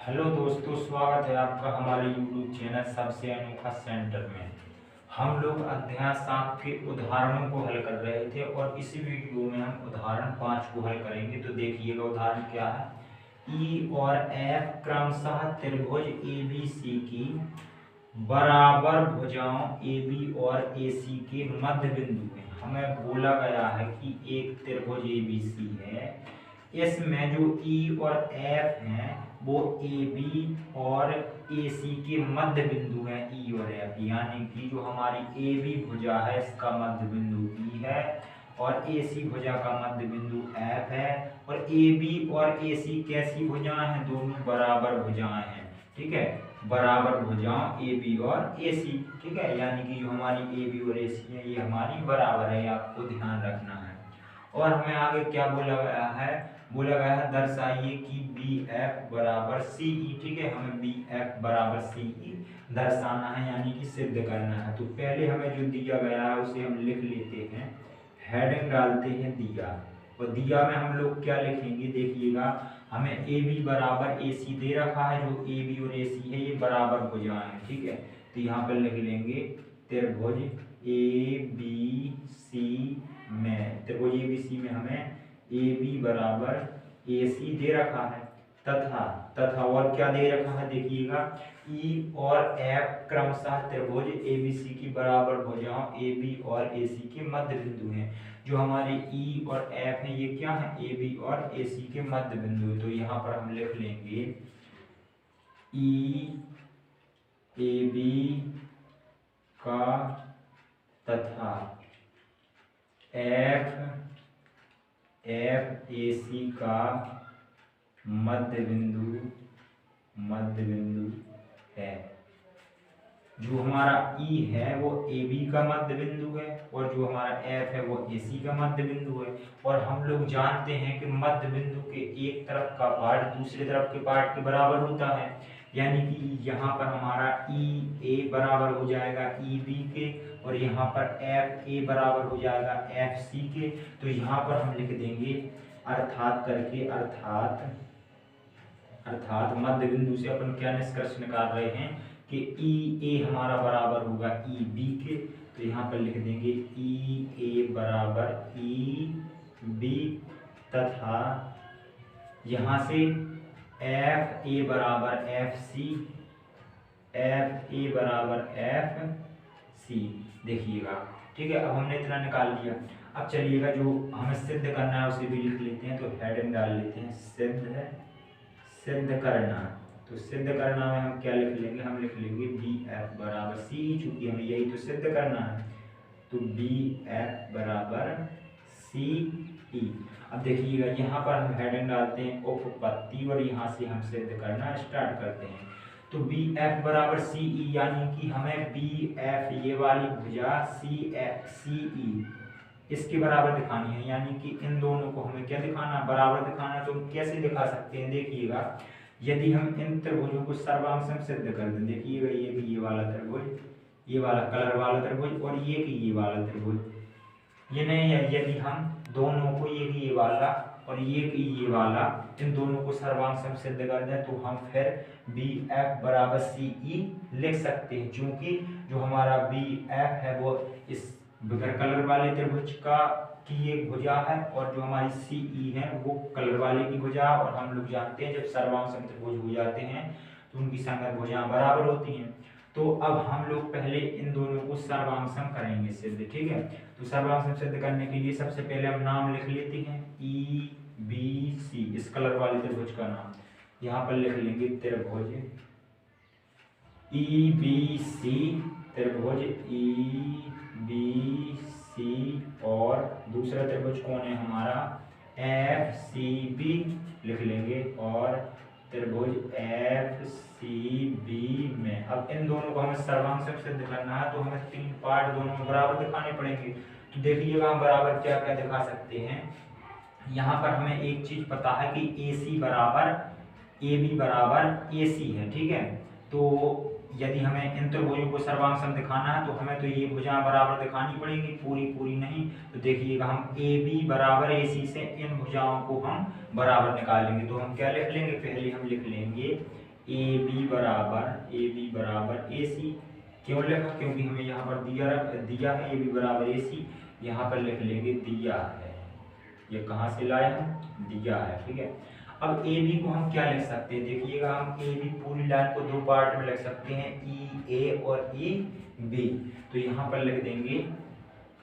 Hello दोस्तों, स्वागत है आपका हमारे YouTube चैनल सबसे अनोखा सेंटर में। हम लोग अध्याय 7 के उदाहरणों को हल कर रहे थे और इसी वीडियो में हम उदाहरण 5 को हल करेंगे। तो देखिएगा उदाहरण क्या है। ई और एफ क्रमशः त्रिभुज ABC की बराबर भुजाओं AB और AC के मध्य बिंदु हैं। हमें बोला गया है कि एक त्रिभुज ABC है, इसमें जो E और F हैं वो AB और AC के मध्य बिंदु हैं E और F, यानी कि जो हमारी AB भुजा है इसका मध्य बिंदु E है और AC भुजा का मध्य बिंदु F है। और AB और AC कैसी भुजाएं हैं? दोनों बराबर भुजाएं हैं। ठीक है, बराबर भुजाओं AB और AC। ठीक है, यानी कि जो हमारी AB और AC है ये हमारी बराबर है, आपको ध्यान रखना है। और हमें आगे क्या बोला गया है? बोला गया है दर्शाइए कि BF बराबर CE। ठीक है, हमें BF बराबर CE दर्शाना है, यानी कि सिद्ध करना है। तो पहले हमें जो दिया गया है उसे हम लिख लेते हैं, हेडिंग डालते हैं दिया। और दिया में हम लोग क्या लिखेंगे? देखिएगा, हमें AB बराबर AC दे रखा है। जो AB और AC है ये बराबर भुजाएं हैं। ठीक है, तो यहाँ पर लिख लेंगे त्रिभुज ABC में, त्रिभुज ABC में हमें AB बराबर AC दे रखा है तथा और क्या दे रखा है? देखिएगा, E और F क्रमशः त्रिभुज ABC की बराबर भुजाओं AB और AC के मध्य बिंदु हैं। जो हमारे E और F हैं ये क्या है? AB और AC के मध्य बिंदु है। तो यहाँ पर हम लिख लेंगे E AB का तथा F AC का मध्य बिंदु है। जो हमारा E है वो AB का मध्य बिंदु है और जो हमारा F है वो AC का मध्य बिंदु है। और हम लोग जानते हैं कि मध्य बिंदु के एक तरफ का पार्ट दूसरे तरफ के पार्ट के बराबर होता है, यानी कि यहाँ पर हमारा EA बराबर हो जाएगा EB के और यहाँ पर FA बराबर हो जाएगा FC के। तो यहाँ पर हम लिख देंगे अर्थात करके, अर्थात मध्य बिंदु से अपन क्या निष्कर्ष निकाल रहे हैं कि EA हमारा बराबर होगा EB के। तो यहाँ पर लिख देंगे EA बराबर EB तथा यहाँ से FA बराबर FC, FA बराबर FC। देखिएगा, ठीक है, अब हमने इतना निकाल लिया। अब चलिएगा जो हमें सिद्ध करना है उसे भी लिख लेते हैं। तो हेडिंग डाल लेते हैं सिद्ध करना। तो सिद्ध करना में हम क्या लिख लेंगे? हम लिख लेंगे BF बराबर CE, चूंकि हमें यही तो सिद्ध करना है। तो BF बराबर CE। अब देखिएगा यहाँ पर हम हेडिंग डालते हैं उपपत्ति और यहाँ से हम सिद्ध करना स्टार्ट करते हैं। तो BF बराबर CE, यानी कि हमें BF ये वाली भुजा CE इसके बराबर दिखानी है, यानी कि इन दोनों को हमें क्या दिखाना? बराबर दिखाना। तो कैसे दिखा सकते हैं? देखिएगा, यदि हम इन त्रिभुजों को सर्वांश सिद्ध कर दें, देखिएगा ये कि ये वाला त्रिभुज, ये वाला कलर वाला त्रिभुज और ये कि ये वाला त्रिभुज, ये नहीं है। यदि हम दोनों को ये वाला और ये वाला इन दोनों को सर्वांश सिद्ध कर दें तो हम फिर BF बराबर CE लिख सकते हैं, क्योंकि जो हमारा BF है वो इस बगैर कलर वाले त्रिभुज की एक भुजा है और जो हमारी CE है वो कलर वाले की भुजा। और हम लोग जानते हैं जब सर्वांग त्रिभुज हो जाते हैं तो उनकी संगत भुजाएं बराबर होती हैं। तो अब हम लोग पहले इन दोनों को सर्वांग करेंगे सिद्ध। ठीक है, तो सर्वांग सिद्ध करने के लिए सबसे पहले हम नाम लिख लेते हैं EBC, इस कलर वाले त्रिभुज का नाम। यहाँ पर लिख लेंगे त्रिभुज EBC, त्रिभुज EBC। और दूसरा त्रिभुज कौन है? हमारा FCB लिख लेंगे और त्रिभुज FCB में। अब इन दोनों को हमें सर्वांश सिद्ध करना है तो हमें 3 पार्ट दोनों में बराबर दिखाने पड़ेंगे। तो देखिएगा हम बराबर क्या क्या दिखा सकते हैं। यहाँ पर हमें एक चीज पता है कि AC बराबर AB बराबर AC है। ठीक है, तो यदि हमें इन त्रिभुजों को सर्वांग दिखाना है तो हमें तो ये भुजाएं बराबर दिखानी पड़ेंगी, पूरी नहीं। तो देखिएगा, हम AB बराबर AC से इन भुजाओं को हम बराबर निकालेंगे। तो हम क्या लिख लेंगे? पहले हम लिख लेंगे ए बी बराबर ए सी। क्यों लिखा? क्योंकि हमें यहाँ पर दिया है ए बी बराबर ए सी, यहाँ पर लिख लेंगे दिया है। ये कहाँ से लाए हम? दिया है, ठीक है। अब ए बी को हम क्या लिख सकते हैं? देखिएगा, हम ए बी पूरी लाइन को दो पार्ट में लिख सकते हैं, ई ए और ई बी। तो यहाँ पर लिख देंगे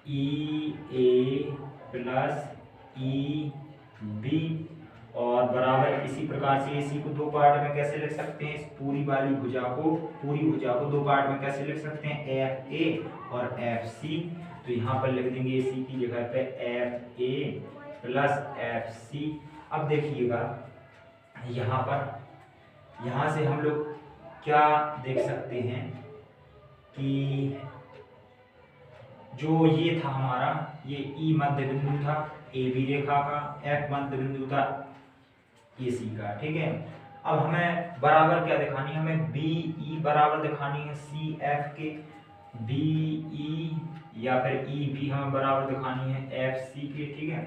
ई ए प्लस ई बी और बराबर इसी प्रकार से इसी को दो पार्ट में कैसे लिख सकते हैं? इस पूरी भुजा को दो पार्ट में कैसे लिख सकते हैं? एफ ए और एफ सी। तो यहाँ पर लिख देंगे ए सी की जगह पे F A plus F C. अब देखिएगा यहाँ से हम लोग क्या देख सकते हैं कि जो ये था हमारा, ये ई मध्य बिंदु था ए बी रेखा का, एफ मध्य बिंदु था ए सी का, ठीक है। अब हमें बराबर क्या दिखानी है? हमें बी ई बराबर दिखानी है सी एफ के, बी ई या फिर ई बी हमें बराबर दिखानी है एफ सी के, ठीक है।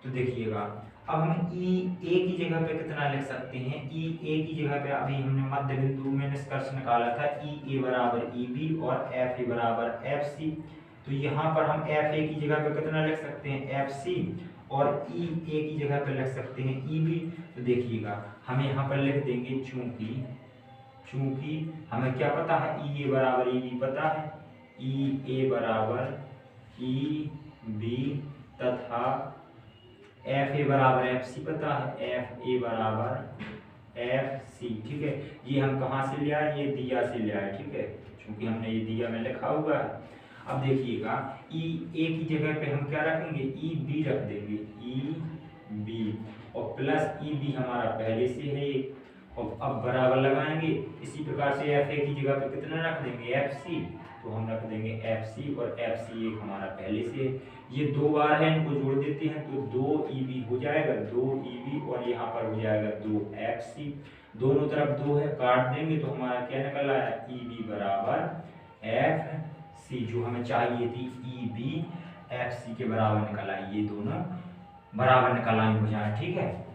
तो देखिएगा, अब हम ई ए की जगह पे कितना लिख सकते हैं? ई ए की जगह पे अभी हमने मध्य बिंदु में निष्कर्ष निकाला था ई ए बराबर ई बी और एफ ए बराबर एफ सी। तो यहाँ पर हम एफ ए की जगह पे कितना लिख सकते हैं? एफ सी, और ई ए की जगह पे लिख सकते हैं ई बी। तो देखिएगा, हम यहाँ पर लिख देंगे चूंकि हमें क्या पता है? ई ए बराबर ई बी पता है, ई ए बराबर ई बी तथा एफ ए बराबर एफ सी पता है, एफ ए बराबर एफ सी, ठीक है। ये हम कहाँ से ले आए? ये दिया से ले आए, ठीक है, क्योंकि हमने ये दिया में लिखा हुआ है। अब देखिएगा, ई ए की जगह पे हम क्या रखेंगे? ई बी रख देंगे, ई बी, और प्लस ई बी हमारा पहले से है, और अब बराबर लगाएंगे। इसी प्रकार से एफ ए की जगह पे कितना रख देंगे? F C. तो हम रख देंगे एफ सी, और एफ सी एक हमारा पहले से है। ये दो बार है, इनको जोड़ देते हैं तो 2 ई बी हो जाएगा, 2 ई बी, और यहाँ पर हो जाएगा 2 एफ सी। दोनों तरफ 2 है, काट देंगे तो हमारा क्या निकल आया? ई बी बराबर एफ सी, जो हमें चाहिए थी ई बी एफ सी के बराबर निकल आई। ये दोनों बराबर निकल आई भुजाएं, ठीक है।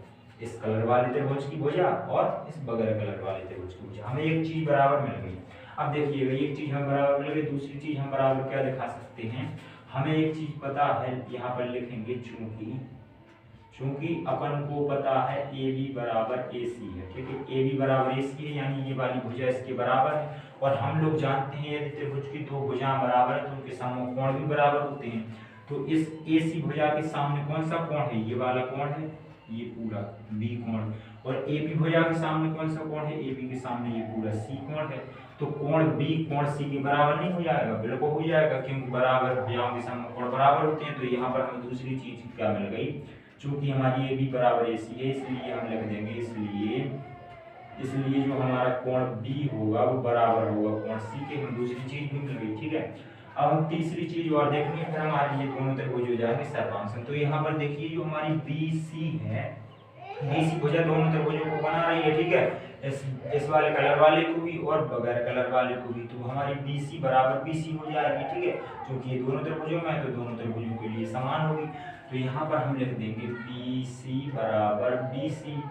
इस कलर वाले त्रिभुज की भुजा और इस बगल कलर वाले त्रिभुज की भुजा, हमें एक चीज बराबर मिल गई। अब देखिएगा, एक चीज हमें बराबर मिल गई, दूसरी चीज हम बराबर क्या दिखा सकते हैं? हमें एक चीज पता है, यहाँ पर लिखेंगे चूंकि अपन को पता है ए बी बराबर ए सी है, ठीक है। ए बी बराबर ए सी है, यानी ये वाली भुजा इसके बराबर है, और हम लोग जानते हैं यदि त्रिभुज की दो भुजाएं बराबर है तो उनके सामने कोण भी बराबर होते हैं। तो इस ए सी भुजा के सामने कौन सा कोण है? ये वाला कोण है, ये पूरा बी कोण। और ए बी भुजा के सामने कौन सा कोण है? ए बी के सामने ये पूरा सी कोण है। तो कोण बी कोण सी के बराबर नहीं हो जाएगा? बिल्कुल हो जाएगा, क्योंकि बराबर भुजाओं के सामने कोण बराबर होते हैं। तो यहाँ पर हमें दूसरी चीज क्या मिल गई? चूंकि हमारी ए बी बराबर ए सी है, इसलिए हम लिख देंगे इसलिए जो हमारा कोण बी होगा वो बराबर होगा कोण सी के। हम दूसरी चीज भी मिल गई, ठीक है। अब हम तीसरी चीज और देखेंगे, फिर हमारी ये दोनों त्रिभुज हो जाएंगे सर्वांगसम। तो यहाँ पर देखिए, जो हमारी बी सी है, बी सी भुजा दोनों त्रिभुजों को बना रही है, ठीक है। इस वाले कलर वाले को भी और बगैर कलर वाले को भी। तो हमारी बी सी बराबर बी सी हो जाएगी, ठीक है, क्योंकि ये दोनों त्रिभुजों में है तो दोनों त्रिभुजों के लिए समान होगी। तो यहाँ पर हम लिख देंगे बी सी बराबर बी सी,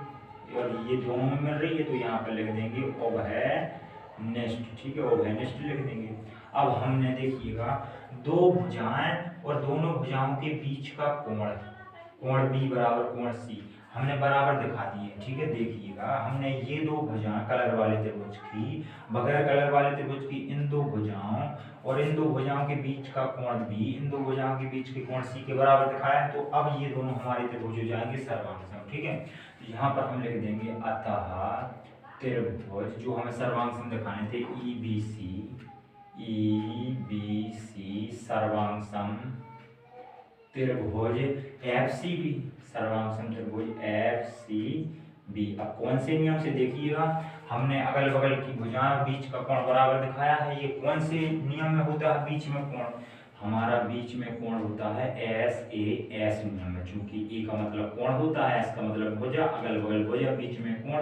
और ये दोनों में मिल रही है तो यहाँ पर लिख देंगे ओवहनिष्ठ, ठीक है, ओवहनिष्ठ लिख देंगे। अब हमने देखिएगा दो भुजाएं और दोनों भुजाओं के बीच का कोण बी बराबर कोण सी हमने बराबर दिखा दिए, ठीक है। देखिएगा, हमने ये दो भुजाएं कलर वाले त्रिभुज की बगैर कलर वाले त्रिभुज की इन दो भुजाओं और इन दो भुजाओं के बीच का कोण बी इन दो भुजाओं के बीच के कोण सी के बराबर दिखाया है। तो अब ये दोनों हमारे त्रिभुज हो जाएंगे सर्वांगसम, ठीक है। तो यहाँ पर हम लिख देंगे अतः त्रिभुज जो हमें सर्वांगसम दिखाने थे ई बी सी सर्वांगसम त्रिभुज एफ सी बी, सर्वांगसम त्रिभुज एफ सी बी। अब कौन से नियम से? देखिएगा, हमने अगल बगल की भुजाएं बीच का कोण बराबर दिखाया है। ये कौन से नियम में होता है बीच में कोण? हमारा बीच में कोण होता है एस नियम में। चूंकि ए का मतलब कोण होता है, एस का मतलब भुजा, अगल बगल भुजा, बीच में कोण।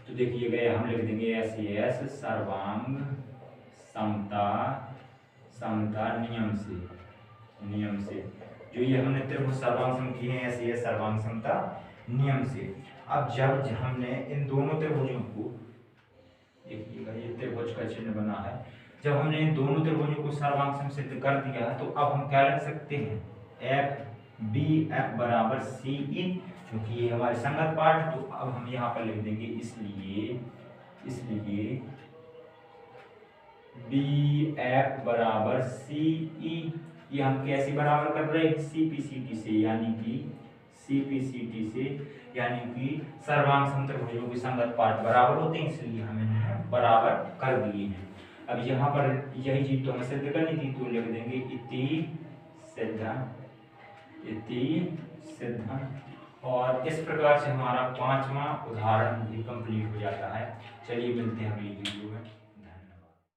तो देखिएगा, हम लिख देंगे एस सर्वांग समता नियम से जो ये हमने त्रिभुज सर्वांगसम किए हैं ऐसे सर्वांग समता नियम से। अब जब हमने इन दोनों त्रिभुजों को देखिएगा ये त्रिभुज का चिन्ह बना है। जब हमने दोनों त्रिभुजों को सर्वांग सम सिद्ध कर दिया है तो अब हम क्या लिख सकते हैं, एफ बी एफ बराबर सी ई, क्योंकि ये हमारे संगत पार्ट है। तो अब हम यहाँ पर लिख देंगे इसलिए बी एफ बराबर सी ई। ये हम कैसे बराबर कर रहे हैं, सी पी सी टी से, यानी कि सी पी सी टी से, यानी कि सर्वांग समत्रिभुजों के संगत पार्ट बराबर होते हैं, इसलिए हम इन्हें बराबर कर दिए हैं। अब यहाँ पर यही चीज तो हमें सिद्ध करनी थी, तो लिख देंगे इति सिद्ध। और इस प्रकार से हमारा 5वां उदाहरण भी कंप्लीट हो जाता है। चलिए मिलते हैं अगली वीडियो में।